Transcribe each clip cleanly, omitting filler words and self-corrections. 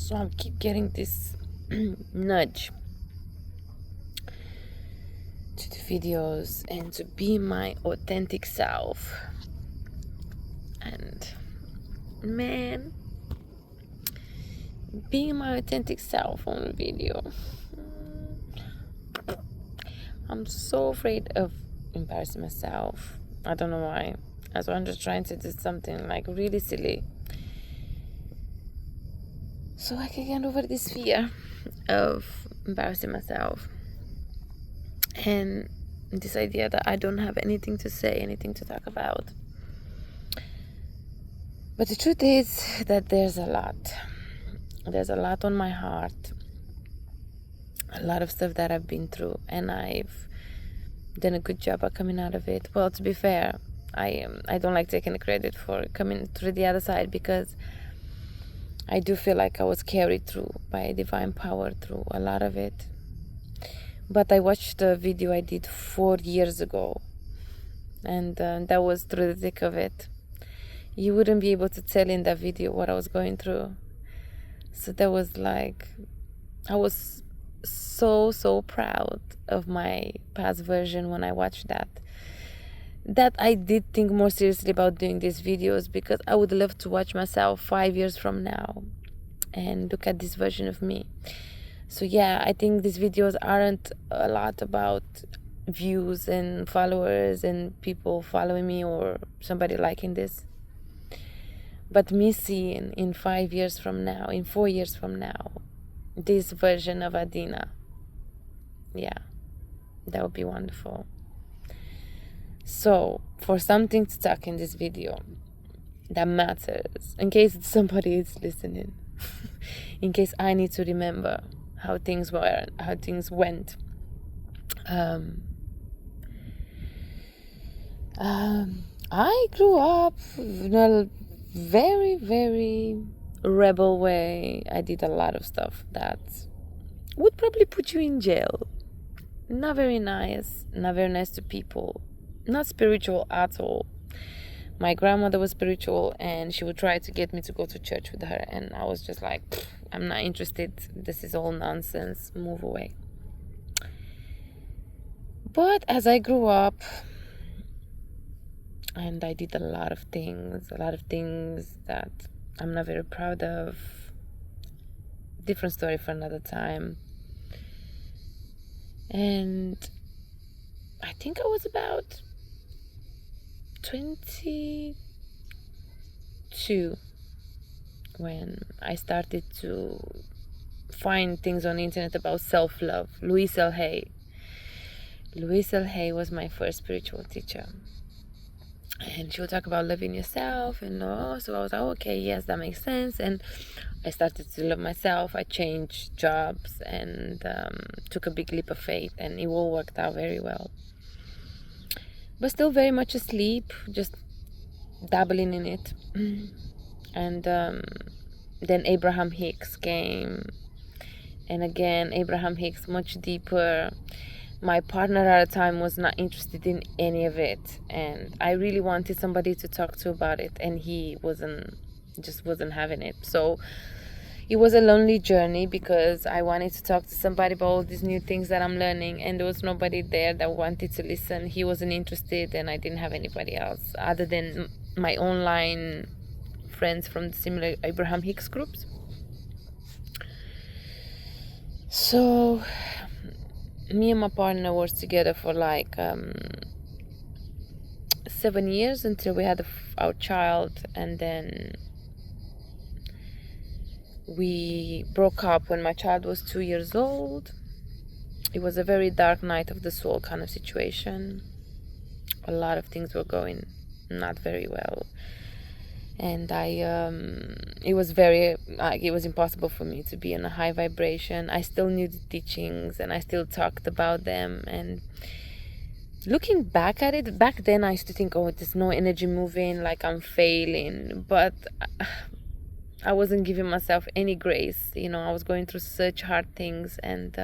So I keep getting this nudge to the videos and to be my authentic self. And man, being my authentic self on video, I'm so afraid of embarrassing myself. I don't know why. So I'm just trying to do something like really silly so I can get over this fear of embarrassing myself and this idea that I don't have anything to say, anything to talk about. But the truth is that there's a lot. There's a lot on my heart, a lot of stuff that I've been through, and I've done a good job of coming out of it. Well, to be fair, I don't like taking the credit for coming through the other side, because I do feel like I was carried through by divine power through a lot of it. But I watched the video I did 4 years ago, and that was through the thick of it. You wouldn't be able to tell in that video what I was going through. So that was like, I was so proud of my past version when I watched that. That I did think more seriously about doing these videos, because I would love to watch myself 5 years from now and look at this version of me. So yeah, I think these videos aren't a lot about views and followers and people following me or somebody liking this, but me seeing in 5 years from now, in 4 years from now, this version of Adina. Yeah, that would be wonderful. So for something to talk in this video that matters, in case somebody is listening, in case I need to remember how things were, how things went. I grew up in a very rebel way. I did a lot of stuff that would probably put you in jail. Not very nice to people, not spiritual at all. My grandmother was spiritual, and she would try to get me to go to church with her, and I was just like, I'm not interested, this is all nonsense, move away. But as I grew up, and I did a lot of things that I'm not very proud of, different story for another time. And I think I was about 22 when I started to find things on the internet about self-love. Louise L. Hay was my first spiritual teacher, and she would talk about loving yourself, and so I was like, okay, yes, that makes sense. And I started to love myself. I changed jobs and took a big leap of faith, and it all worked out very well, but still very much asleep, just dabbling in it. And then Abraham Hicks came, and again Abraham Hicks, much deeper. My partner at the time was not interested in any of it, and I really wanted somebody to talk to about it, and he wasn't having it. So it was a lonely journey, because I wanted to talk to somebody about all these new things that I'm learning, and there was nobody there that wanted to listen. He wasn't interested, and I didn't have anybody else other than my online friends from the similar Abraham Hicks groups. So me and my partner were together for like 7 years until we had our child, and then we broke up when my child was 2 years old. It was a very dark night of the soul kind of situation. A lot of things were going not very well, and it was impossible for me to be in a high vibration. I still knew the teachings, and I still talked about them, and looking back at it, back then I used to think, oh, there's no energy moving, like I'm failing, but I wasn't giving myself any grace. I was going through such hard things, and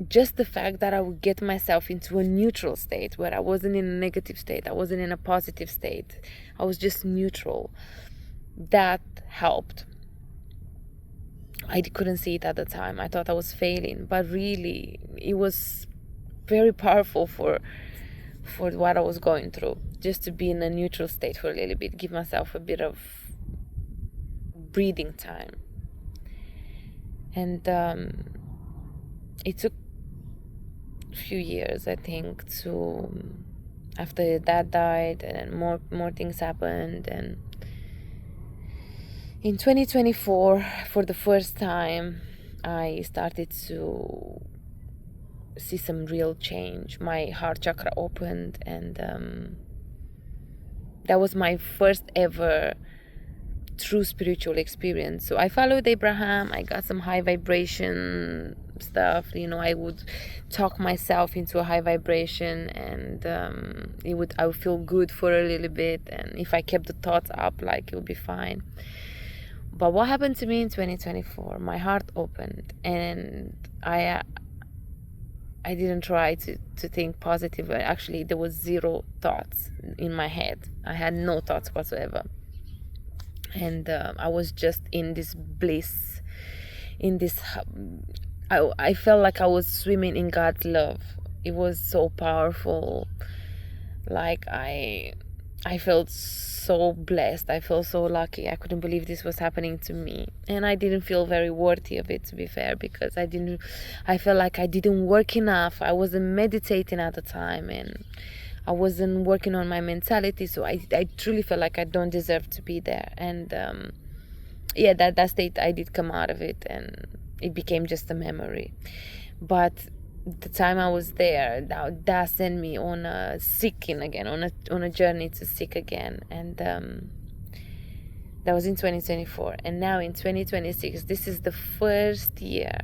just the fact that I would get myself into a neutral state, where I wasn't in a negative state, I wasn't in a positive state, I was just neutral. that helped. I couldn't see it at the time. I thought I was failing, but really it was very powerful for what I was going through, just to be in a neutral state for a little bit, give myself a bit of breathing time. And it took a few years, I think, to after dad died, and more things happened. And in 2024, for the first time, I started to see some real change. My heart chakra opened, and that was my first ever true spiritual experience. So I followed Abraham. I got some high vibration stuff. I would talk myself into a high vibration, and I would feel good for a little bit, and if I kept the thoughts up, like, it would be fine. But what happened to me in 2024? My heart opened, and I didn't try to think positive. Actually, there was zero thoughts in my head. I had no thoughts whatsoever. And I was just in this bliss, in this... I felt like I was swimming in God's love. It was so powerful. Like, I felt so blessed. I felt so lucky. I couldn't believe this was happening to me. And I didn't feel very worthy of it, to be fair, because I felt like I didn't work enough. I wasn't meditating at the time, and I wasn't working on my mentality. So I truly felt like I don't deserve to be there. And that state, I did come out of it, and it became just a memory. But the time I was there, that sent me on a seeking again, on a journey to seek again. And that was in 2024. And now in 2026, this is the first year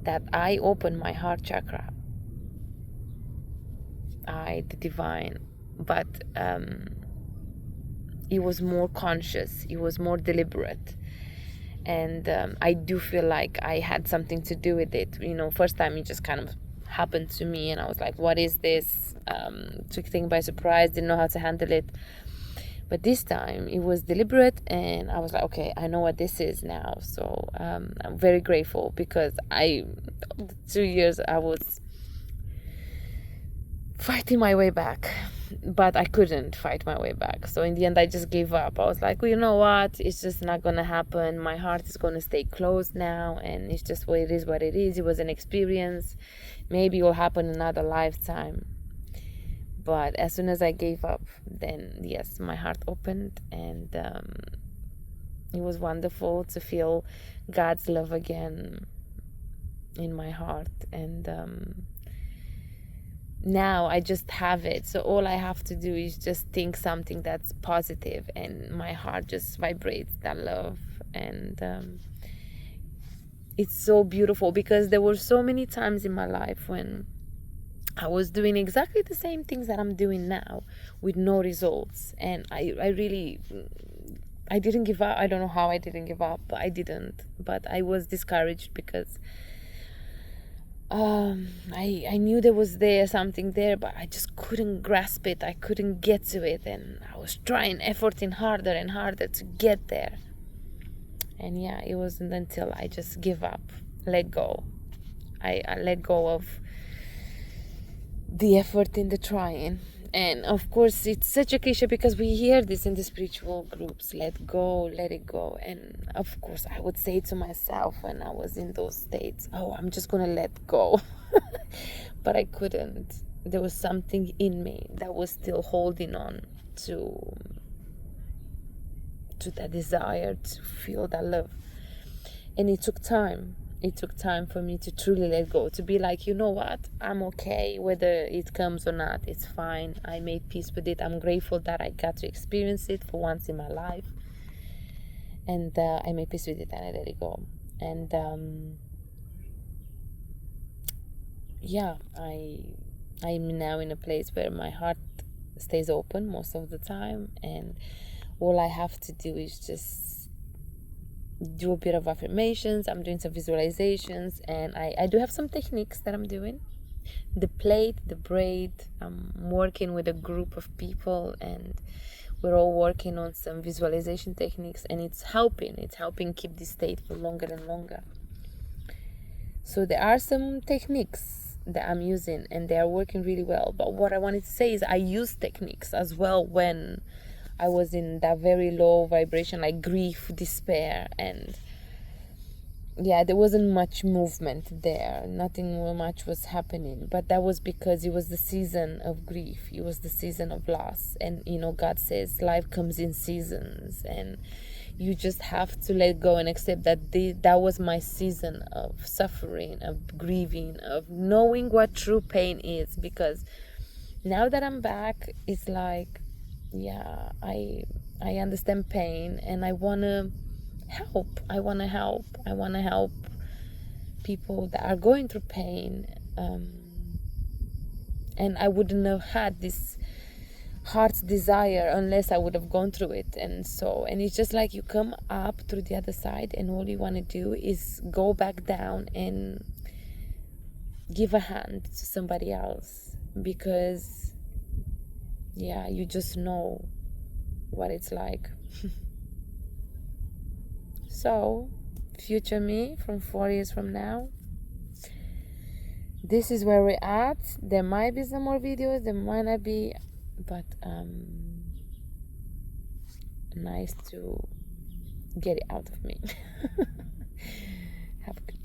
that I opened my heart chakra. The divine. But it was more conscious, it was more deliberate. And I do feel like I had something to do with it. First time it just kind of happened to me, and I was like, what is this? Took things by surprise, didn't know how to handle it. But this time it was deliberate, and I was like, okay, I know what this is now. So I'm very grateful, because 2 years I was fighting my way back, but I couldn't fight my way back. So in the end, I just gave up. I was like, well, you know what? It's just not going to happen. My heart is going to stay closed now, and it's just what it is, what it is. It was an experience. Maybe it will happen another lifetime. But as soon as I gave up, then yes, my heart opened, and it was wonderful to feel God's love again in my heart. And now I just have it. So all I have to do is just think something that's positive, and my heart just vibrates that love. And it's so beautiful, because there were so many times in my life when I was doing exactly the same things that I'm doing now with no results. And I didn't give up. I don't know how I didn't give up, but I didn't. But I was discouraged, because I knew there was something there, but I just couldn't grasp it. I couldn't get to it, and I was efforting harder and harder to get there. And it wasn't until I just give up, let go. I let go of the effort in the trying. And of course, it's such a cliche, because we hear this in the spiritual groups: let go, let it go. And of course, I would say to myself when I was in those states, oh, I'm just gonna let go. But I couldn't. There was something in me that was still holding on to that desire to feel that love. And it took time. It took time for me to truly let go, to be like, you know what, I'm okay, whether it comes or not, it's fine. I made peace with it. I'm grateful that I got to experience it for once in my life. And I made peace with it, and I let it go. And I'm now in a place where my heart stays open most of the time, and all I have to do is just do a bit of affirmations. I'm doing some visualizations, and I do have some techniques that I'm doing. The plait, the braid, I'm working with a group of people, and we're all working on some visualization techniques, and it's helping keep this state for longer and longer. So there are some techniques that I'm using, and they are working really well. But what I wanted to say is I use techniques as well when I was in that very low vibration, like grief, despair, and yeah, there wasn't much movement there. Nothing much was happening. But that was because it was the season of grief. It was the season of loss. And, God says life comes in seasons. And you just have to let go and accept that that was my season of suffering, of grieving, of knowing what true pain is. Because now that I'm back, it's like, yeah, I understand pain, and I want to help. I want to help people that are going through pain, and I wouldn't have had this heart's desire unless I would have gone through it. And it's just like you come up through the other side, and all you want to do is go back down and give a hand to somebody else, because yeah, you just know what it's like. So, future me from 4 years from now, this is where we're at. There might be some more videos, there might not be, but nice to get it out of me. Have a good